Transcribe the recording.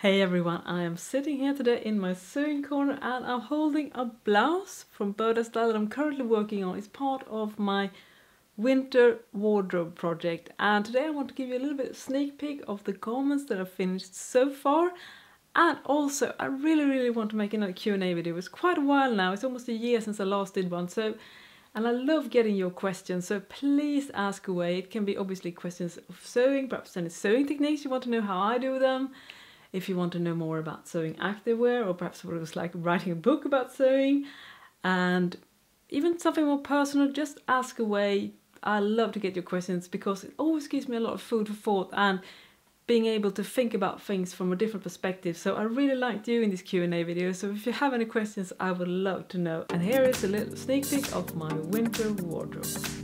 Hey everyone, I am sitting here today in my sewing corner and I'm holding a blouse from Boda Style that I'm currently working on. It's part of my winter wardrobe project, and today I want to give you a little bit of sneak peek of the garments that I've finished so far. And also I really want to make another Q&A video. It's quite a while now, it's almost a year since I last did one, and I love getting your questions, so please ask away. It can be obviously questions of sewing, perhaps any sewing techniques you want to know how I do them. If you want to know more about sewing activewear, or perhaps what it was like writing a book about sewing, and even something more personal, just ask away. I love to get your questions because it always gives me a lot of food for thought and being able to think about things from a different perspective. So I really like doing this Q&A video, so if you have any questions I would love to know. And here is a little sneak peek of my winter wardrobe.